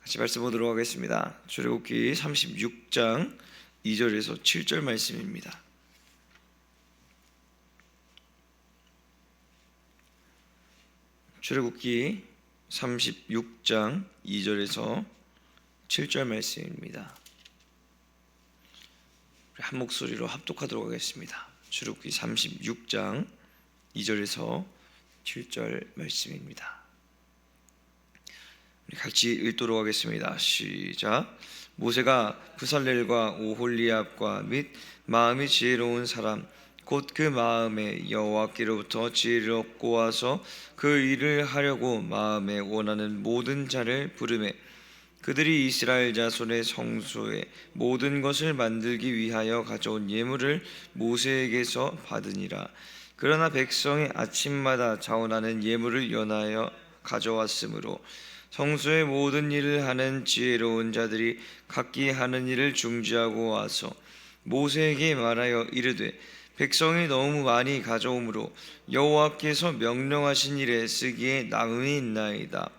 같이 말씀 보도록 하겠습니다. 출애굽기 36장 2절에서 7절 말씀입니다. 출애굽기 36장 2절에서 7절 말씀입니다. 한 목소리로 합독하도록 하겠습니다. 출애굽기 36장 2절에서 7절 말씀입니다. 같이 읽도록 하겠습니다. 시작. 모세가 브살렐과 오홀리압과 및 마음이 지혜로운 사람 곧 그 마음에 여호와께로부터 지혜를 얻고 와서 그 일을 하려고 마음에 원하는 모든 자를 부르매 그들이 이스라엘 자손의 성소에 모든 것을 만들기 위하여 가져온 예물을 모세에게서 받으니라. 그러나 백성이 아침마다 자원하는 예물을 연하여 가져왔으므로 성소의 모든 일을 하는 지혜로운 자들이 각기 하는 일을 중지하고 와서 모세에게 말하여 이르되 백성이 너무 많이 가져오므로 여호와께서 명령하신 일에 쓰기에 남음이 있나이다.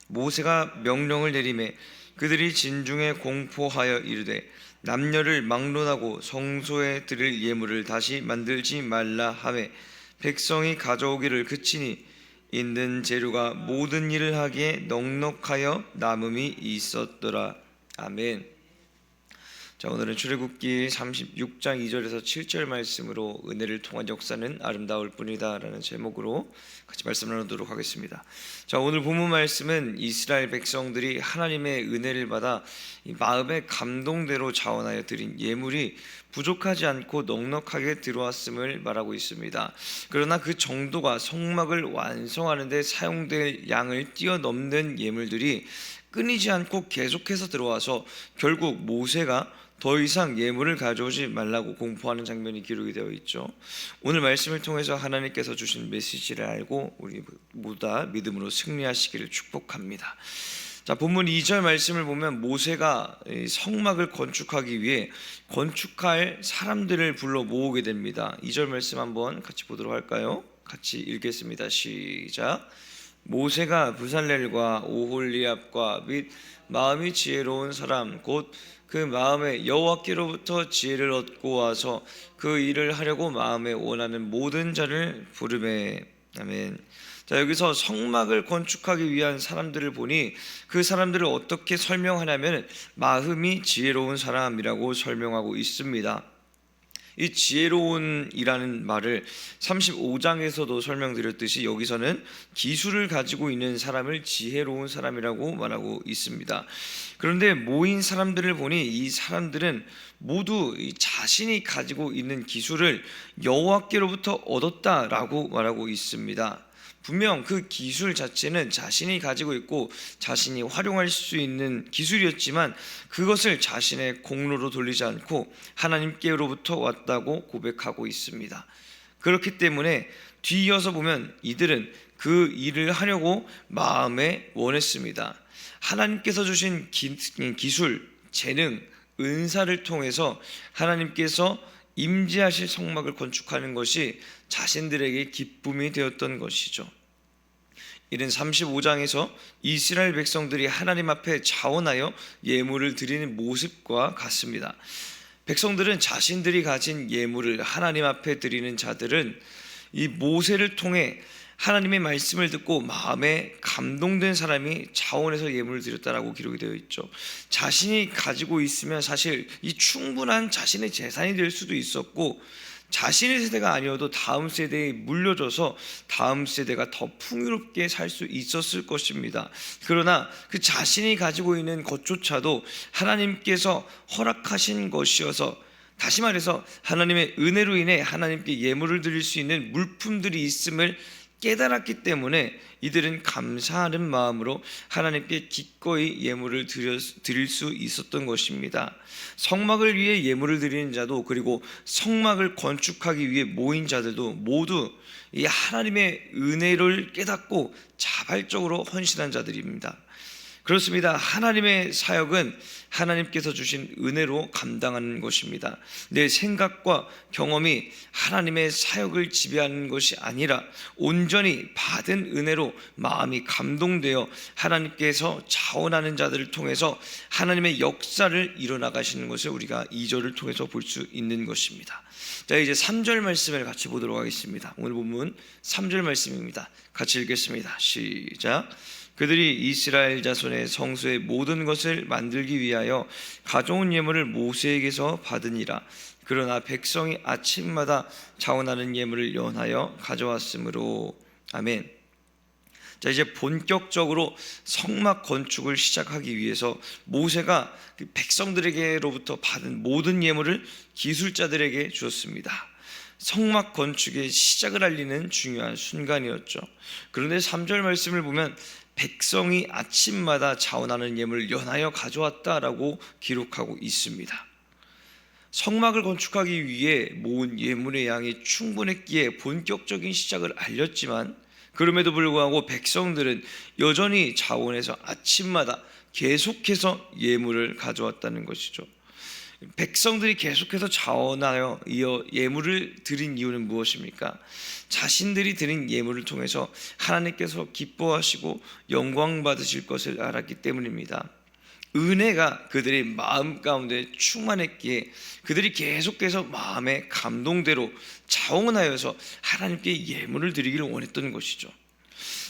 모세가 명령을 내리매 그들이 진중에 공포하여 이르되 남녀를 막론하고 성소에 드릴 예물을 다시 만들지 말라 하매 백성이 가져오기를 그치니 있는 재료가 모든 일을 하기에 넉넉하여 남음이 있었더라. 아멘. 자, 오늘은 출애굽기 36장 2절에서 7절 말씀으로 은혜를 통한 역사는 아름다울 뿐이다 라는 제목으로 같이 말씀 나누도록 하겠습니다. 자, 오늘 본문 말씀은 이스라엘 백성들이 하나님의 은혜를 받아 마음의 감동대로 자원하여 드린 예물이 부족하지 않고 넉넉하게 들어왔음을 말하고 있습니다. 그러나 그 정도가 성막을 완성하는 데 사용될 양을 뛰어넘는 예물들이 끊이지 않고 계속해서 들어와서 결국 모세가 더 이상 예물을 가져오지 말라고 공포하는 장면이 기록이 되어 있죠. 오늘 말씀을 통해서 하나님께서 주신 메시지를 알고 우리 모두 다 믿음으로 승리하시기를 축복합니다. 자, 본문 2절 말씀을 보면 모세가 성막을 건축하기 위해 건축할 사람들을 불러 모으게 됩니다. 2절 말씀 한번 같이 보도록 할까요? 같이 읽겠습니다. 시작. 모세가 브살렐과 오홀리압과 및 마음이 지혜로운 사람 곧 그 마음에 여호와께로부터 지혜를 얻고 와서 그 일을 하려고 마음에 원하는 모든 자를 부르매. 아멘. 자, 여기서 성막을 건축하기 위한 사람들을 보니 그 사람들을 어떻게 설명하냐면 마음이 지혜로운 사람이라고 설명하고 있습니다. 이 지혜로운이라는 말을 35장에서도 설명드렸듯이 여기서는 기술을 가지고 있는 사람을 지혜로운 사람이라고 말하고 있습니다. 그런데 모인 사람들을 보니 이 사람들은 모두 자신이 가지고 있는 기술을 여호와께로부터 얻었다라고 말하고 있습니다. 분명 그 기술 자체는 자신이 가지고 있고 자신이 활용할 수 있는 기술이었지만 그것을 자신의 공로로 돌리지 않고 하나님께로부터 왔다고 고백하고 있습니다. 그렇기 때문에 뒤이어서 보면 이들은 그 일을 하려고 마음에 원했습니다. 하나님께서 주신 기술, 재능, 은사를 통해서 하나님께서 임재하실 성막을 건축하는 것이 자신들에게 기쁨이 되었던 것이죠. 이는 35장에서 이스라엘 백성들이 하나님 앞에 자원하여 예물을 드리는 모습과 같습니다. 백성들은 자신들이 가진 예물을 하나님 앞에 드리는 자들은 이 모세를 통해 하나님의 말씀을 듣고 마음에 감동된 사람이 자원해서 예물을 드렸다라고 기록이 되어 있죠. 자신이 가지고 있으면 사실 이 충분한 자신의 재산이 될 수도 있었고 자신의 세대가 아니어도 다음 세대에 물려줘서 다음 세대가 더 풍요롭게 살 수 있었을 것입니다. 그러나 그 자신이 가지고 있는 것조차도 하나님께서 허락하신 것이어서, 다시 말해서 하나님의 은혜로 인해 하나님께 예물을 드릴 수 있는 물품들이 있음을 깨달았기 때문에 이들은 감사하는 마음으로 하나님께 기꺼이 예물을 드릴 수 있었던 것입니다. 성막을 위해 예물을 드리는 자도 그리고 성막을 건축하기 위해 모인 자들도 모두 이 하나님의 은혜를 깨닫고 자발적으로 헌신한 자들입니다. 그렇습니다. 하나님의 사역은 하나님께서 주신 은혜로 감당하는 것입니다. 내 생각과 경험이 하나님의 사역을 지배하는 것이 아니라 온전히 받은 은혜로 마음이 감동되어 하나님께서 자원하는 자들을 통해서 하나님의 역사를 이뤄나가시는 것을 우리가 2절을 통해서 볼 수 있는 것입니다. 자, 이제 3절 말씀을 같이 보도록 하겠습니다. 오늘 본문 3절 말씀입니다. 같이 읽겠습니다. 시작. 그들이 이스라엘 자손의 성소의 모든 것을 만들기 위하여 가져온 예물을 모세에게서 받으니라. 그러나 백성이 아침마다 자원하는 예물을 연하여 가져왔으므로. 아멘. 자, 이제 본격적으로 성막 건축을 시작하기 위해서 모세가 백성들에게로부터 받은 모든 예물을 기술자들에게 주었습니다. 성막 건축의 시작을 알리는 중요한 순간이었죠. 그런데 3절 말씀을 보면 백성이 아침마다 자원하는 예물을 연하여 가져왔다라고 기록하고 있습니다. 성막을 건축하기 위해 모은 예물의 양이 충분했기에 본격적인 시작을 알렸지만, 그럼에도 불구하고 백성들은 여전히 자원해서 아침마다 계속해서 예물을 가져왔다는 것이죠. 백성들이 계속해서 자원하여 예물을 드린 이유는 무엇입니까? 자신들이 드린 예물을 통해서 하나님께서 기뻐하시고 영광 받으실 것을 알았기 때문입니다. 은혜가 그들의 마음 가운데 충만했기에 그들이 계속해서 마음의 감동대로 자원하여서 하나님께 예물을 드리기를 원했던 것이죠.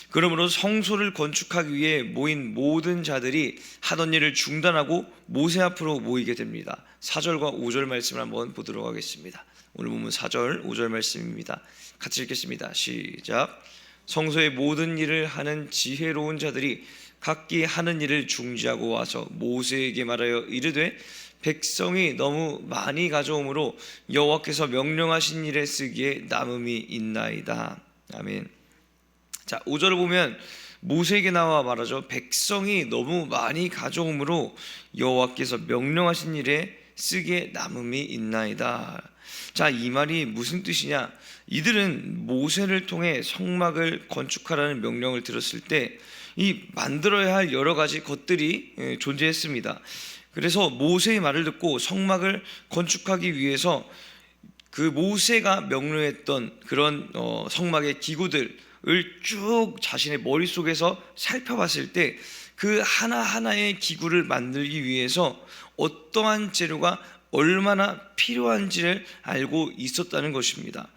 그러므로 성소를 건축하기 위해 모인 모든 자들이 하던 일을 중단하고 모세 앞으로 모이게 됩니다. 4절과 5절 말씀을 한번 보도록 하겠습니다. 오늘 보면 4절, 5절 말씀입니다. 같이 읽겠습니다. 시작. 성소의 모든 일을 하는 지혜로운 자들이 각기 하는 일을 중지하고 와서 모세에게 말하여 이르되 백성이 너무 많이 가져오므로 여호와께서 명령하신 일에 쓰기에 남음이 있나이다. 아멘. 자, 5절을 보면 모세에게 나와 말하죠. 백성이 너무 많이 가져오므로 여호와께서 명령하신 일에 쓰기에 남음이 있나이다. 자, 이 말이 무슨 뜻이냐? 이들은 모세를 통해 성막을 건축하라는 명령을 들었을 때 이 만들어야 할 여러 가지 것들이 존재했습니다. 그래서 모세의 말을 듣고 성막을 건축하기 위해서 그 모세가 명령했던 그런 성막의 기구들을 쭉 자신의 머릿속에서 살펴봤을 때 그 하나하나의 기구를 만들기 위해서 어떠한 재료가 얼마나 필요한지를 알고 있었다는 것입니다.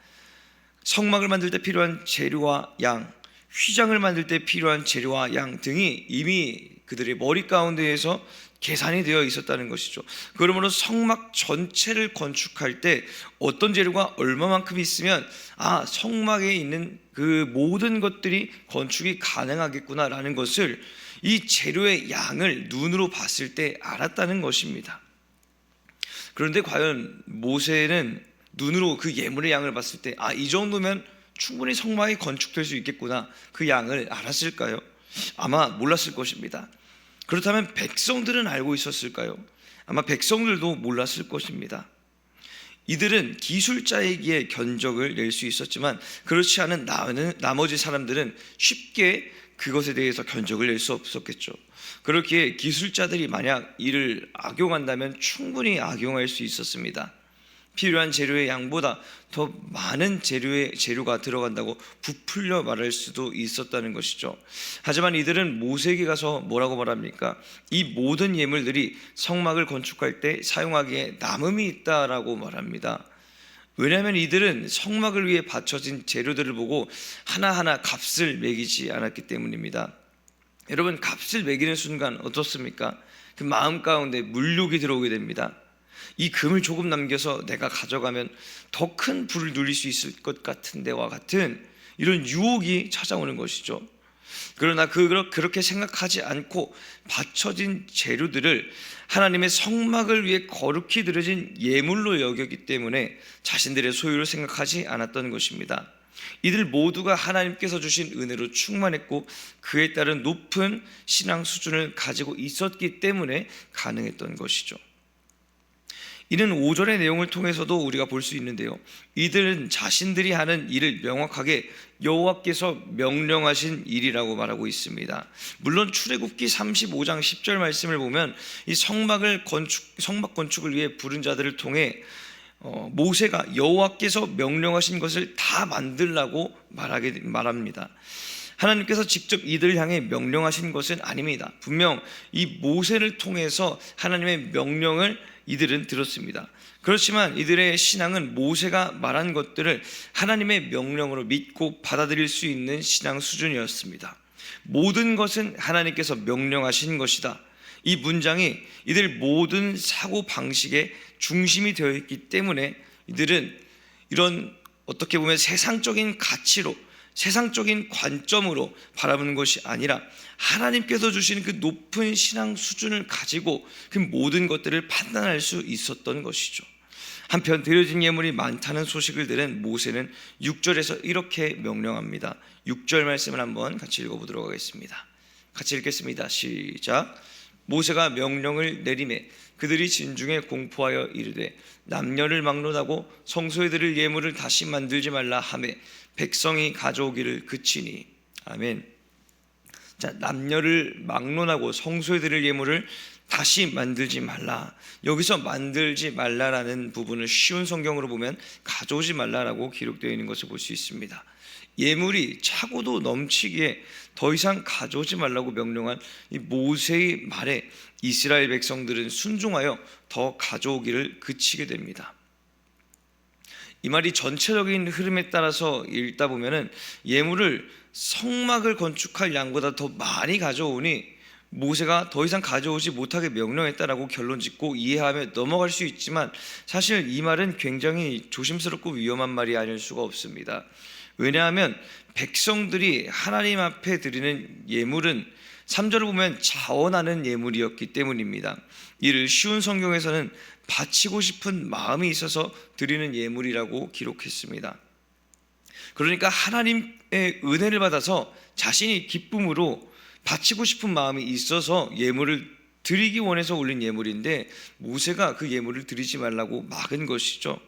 성막을 만들 때 필요한 재료와 양, 휘장을 만들 때 필요한 재료와 양 등이 이미 그들의 머리 가운데에서 계산이 되어 있었다는 것이죠. 그러므로 성막 전체를 건축할 때 어떤 재료가 얼마만큼 있으면 성막에 있는 그 모든 것들이 건축이 가능하겠구나라는 것을 이 재료의 양을 눈으로 봤을 때 알았다는 것입니다. 그런데 과연 모세는 눈으로 그 예물의 양을 봤을 때 이 정도면 충분히 성막이 건축될 수 있겠구나, 그 양을 알았을까요? 아마 몰랐을 것입니다. 그렇다면 백성들은 알고 있었을까요? 아마 백성들도 몰랐을 것입니다. 이들은 기술자이기에 견적을 낼 수 있었지만 그렇지 않은 나머지 사람들은 쉽게 그것에 대해서 견적을 낼 수 없었겠죠. 그렇기에 기술자들이 만약 이를 악용한다면 충분히 악용할 수 있었습니다. 필요한 재료의 양보다 더 많은 재료가 들어간다고 부풀려 말할 수도 있었다는 것이죠. 하지만 이들은 모세에게 가서 뭐라고 말합니까? 이 모든 예물들이 성막을 건축할 때 사용하기에 남음이 있다라고 말합니다. 왜냐하면 이들은 성막을 위해 바쳐진 재료들을 보고 하나하나 값을 매기지 않았기 때문입니다. 여러분, 값을 매기는 순간 어떻습니까? 그 마음 가운데 물욕이 들어오게 됩니다. 이 금을 조금 남겨서 내가 가져가면 더 큰 부를 누릴 수 있을 것 같은데와 같은 이런 유혹이 찾아오는 것이죠. 그러나 그렇게 생각하지 않고 바쳐진 재료들을 하나님의 성막을 위해 거룩히 드려진 예물로 여겼기 때문에 자신들의 소유로 생각하지 않았던 것입니다. 이들 모두가 하나님께서 주신 은혜로 충만했고 그에 따른 높은 신앙 수준을 가지고 있었기 때문에 가능했던 것이죠. 이는 5절의 내용을 통해서도 우리가 볼 수 있는데요, 이들은 자신들이 하는 일을 명확하게 여호와께서 명령하신 일이라고 말하고 있습니다. 물론 출애굽기 35장 10절 말씀을 보면 이 성막 건축을 위해 부른 자들을 통해 모세가 여호와께서 명령하신 것을 다 만들라고 말합니다. 하나님께서 직접 이들을 향해 명령하신 것은 아닙니다. 분명 이 모세를 통해서 하나님의 명령을 이들은 들었습니다. 그렇지만 이들의 신앙은 모세가 말한 것들을 하나님의 명령으로 믿고 받아들일 수 있는 신앙 수준이었습니다. 모든 것은 하나님께서 명령하신 것이다. 이 문장이 이들 모든 사고 방식의 중심이 되어 있기 때문에 이들은 이런 어떻게 보면 세상적인 가치로, 세상적인 관점으로 바라보는 것이 아니라 하나님께서 주신 그 높은 신앙 수준을 가지고 그 모든 것들을 판단할 수 있었던 것이죠. 한편 드려진 예물이 많다는 소식을 들은 모세는 6절에서 이렇게 명령합니다. 6절 말씀을 한번 같이 읽어보도록 하겠습니다. 같이 읽겠습니다. 시작. 모세가 명령을 내리매 그들이 진중에 공포하여 이르되 남녀를 막론하고 성소에 드릴 예물을 다시 만들지 말라 하매 백성이 가져오기를 그치니. 아멘. 자, 남녀를 막론하고 성소에 드릴 예물을 다시 만들지 말라. 여기서 만들지 말라라는 부분을 쉬운 성경으로 보면 가져오지 말라라고 기록되어 있는 것을 볼 수 있습니다. 예물이 차고도 넘치기에 더 이상 가져오지 말라고 명령한 이 모세의 말에 이스라엘 백성들은 순종하여 더 가져오기를 그치게 됩니다. 이 말이 전체적인 흐름에 따라서 읽다 보면은 예물을 성막을 건축할 양보다 더 많이 가져오니 모세가 더 이상 가져오지 못하게 명령했다라고 결론짓고 이해하며 넘어갈 수 있지만, 사실 이 말은 굉장히 조심스럽고 위험한 말이 아닐 수가 없습니다. 왜냐하면 백성들이 하나님 앞에 드리는 예물은 3절을 보면 자원하는 예물이었기 때문입니다. 이를 쉬운 성경에서는 바치고 싶은 마음이 있어서 드리는 예물이라고 기록했습니다. 그러니까 하나님의 은혜를 받아서 자신이 기쁨으로 바치고 싶은 마음이 있어서 예물을 드리기 원해서 올린 예물인데 모세가 그 예물을 드리지 말라고 막은 것이죠.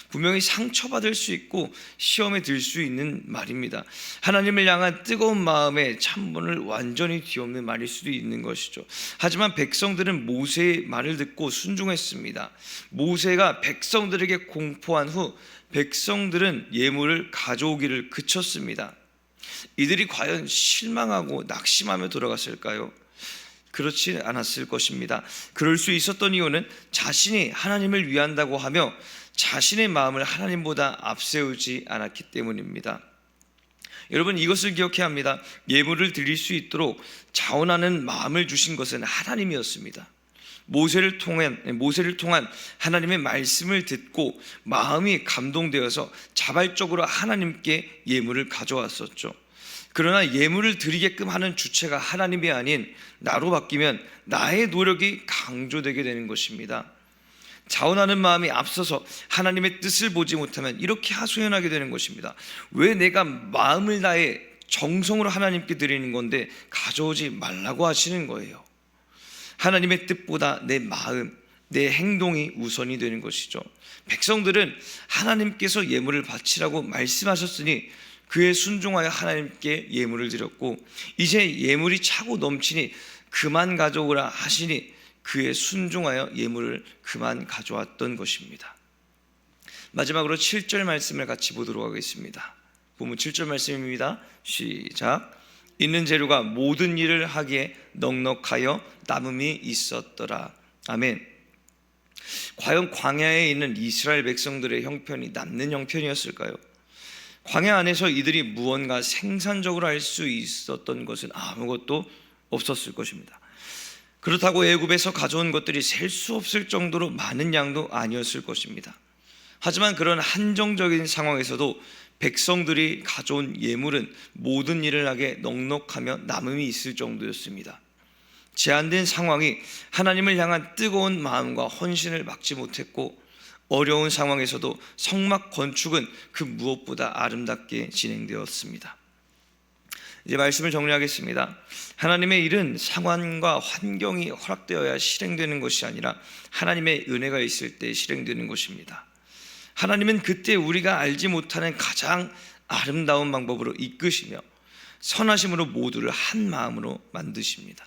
분명히 상처받을 수 있고 시험에 들 수 있는 말입니다. 하나님을 향한 뜨거운 마음에 찬문을 완전히 뒤엎는 말일 수도 있는 것이죠. 하지만 백성들은 모세의 말을 듣고 순종했습니다. 모세가 백성들에게 공포한 후 백성들은 예물을 가져오기를 그쳤습니다. 이들이 과연 실망하고 낙심하며 돌아갔을까요? 그렇지 않았을 것입니다. 그럴 수 있었던 이유는 자신이 하나님을 위한다고 하며 자신의 마음을 하나님보다 앞세우지 않았기 때문입니다. 여러분, 이것을 기억해야 합니다. 예물을 드릴 수 있도록 자원하는 마음을 주신 것은 하나님이었습니다. 모세를 통한 하나님의 말씀을 듣고 마음이 감동되어서 자발적으로 하나님께 예물을 가져왔었죠. 그러나 예물을 드리게끔 하는 주체가 하나님이 아닌 나로 바뀌면 나의 노력이 강조되게 되는 것입니다. 자원하는 마음이 앞서서 하나님의 뜻을 보지 못하면 이렇게 하소연하게 되는 것입니다. 왜 내가 마음을 다해 정성으로 하나님께 드리는 건데 가져오지 말라고 하시는 거예요? 하나님의 뜻보다 내 마음, 내 행동이 우선이 되는 것이죠. 백성들은 하나님께서 예물을 바치라고 말씀하셨으니 그에 순종하여 하나님께 예물을 드렸고, 이제 예물이 차고 넘치니 그만 가져오라 하시니 그에 순종하여 예물을 그만 가져왔던 것입니다. 마지막으로 7절 말씀을 같이 보도록 하겠습니다. 본문 7절 말씀입니다. 시작. 있는 재료가 모든 일을 하기에 넉넉하여 남음이 있었더라. 아멘. 과연 광야에 있는 이스라엘 백성들의 형편이 남는 형편이었을까요? 광야 안에서 이들이 무언가 생산적으로 할 수 있었던 것은 아무것도 없었을 것입니다. 그렇다고 애굽에서 가져온 것들이 셀 수 없을 정도로 많은 양도 아니었을 것입니다. 하지만 그런 한정적인 상황에서도 백성들이 가져온 예물은 모든 일을 하게 넉넉하며 남음이 있을 정도였습니다. 제한된 상황이 하나님을 향한 뜨거운 마음과 헌신을 막지 못했고, 어려운 상황에서도 성막 건축은 그 무엇보다 아름답게 진행되었습니다. 이제 말씀을 정리하겠습니다. 하나님의 일은 상황과 환경이 허락되어야 실행되는 것이 아니라 하나님의 은혜가 있을 때 실행되는 것입니다. 하나님은 그때 우리가 알지 못하는 가장 아름다운 방법으로 이끄시며 선하심으로 모두를 한 마음으로 만드십니다.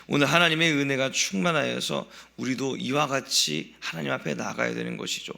오늘 하나님의 은혜가 충만하여서 우리도 이와 같이 하나님 앞에 나가야 되는 것이죠.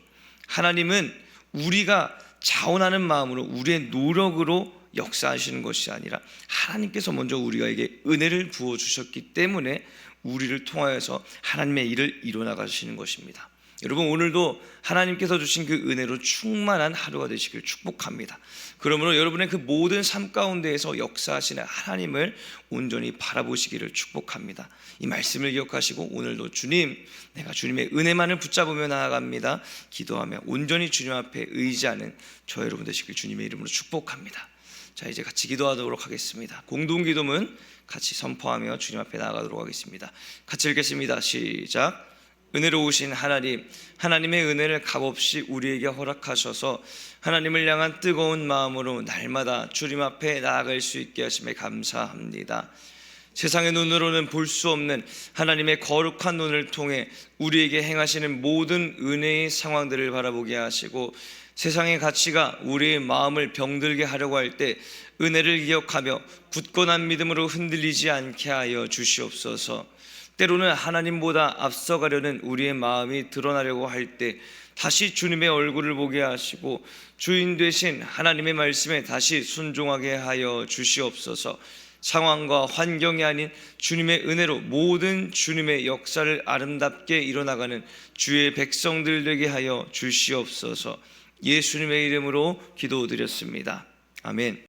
하나님은 우리가 자원하는 마음으로 우리의 노력으로 역사하시는 것이 아니라 하나님께서 먼저 우리에게 은혜를 부어주셨기 때문에 우리를 통하여서 하나님의 일을 이뤄나가시는 것입니다. 여러분, 오늘도 하나님께서 주신 그 은혜로 충만한 하루가 되시길 축복합니다. 그러므로 여러분의 그 모든 삶 가운데에서 역사하시는 하나님을 온전히 바라보시기를 축복합니다. 이 말씀을 기억하시고 오늘도 주님, 내가 주님의 은혜만을 붙잡으며 나아갑니다. 기도하며 온전히 주님 앞에 의지하는 저 여러분 되시길 주님의 이름으로 축복합니다. 자, 이제 같이 기도하도록 하겠습니다. 공동기도문 같이 선포하며 주님 앞에 나아가도록 하겠습니다. 같이 읽겠습니다. 시작. 은혜로우신 하나님, 하나님의 은혜를 값없이 우리에게 허락하셔서 하나님을 향한 뜨거운 마음으로 날마다 주님 앞에 나아갈 수 있게 하심에 감사합니다. 세상의 눈으로는 볼 수 없는 하나님의 거룩한 눈을 통해 우리에게 행하시는 모든 은혜의 상황들을 바라보게 하시고 세상의 가치가 우리의 마음을 병들게 하려고 할 때 은혜를 기억하며 굳건한 믿음으로 흔들리지 않게 하여 주시옵소서. 때로는 하나님보다 앞서가려는 우리의 마음이 드러나려고 할 때 다시 주님의 얼굴을 보게 하시고 주인 되신 하나님의 말씀에 다시 순종하게 하여 주시옵소서. 상황과 환경이 아닌 주님의 은혜로 모든 주님의 역사를 아름답게 이뤄나가는 주의 백성들 되게 하여 주시옵소서. 예수님의 이름으로 기도드렸습니다. 아멘.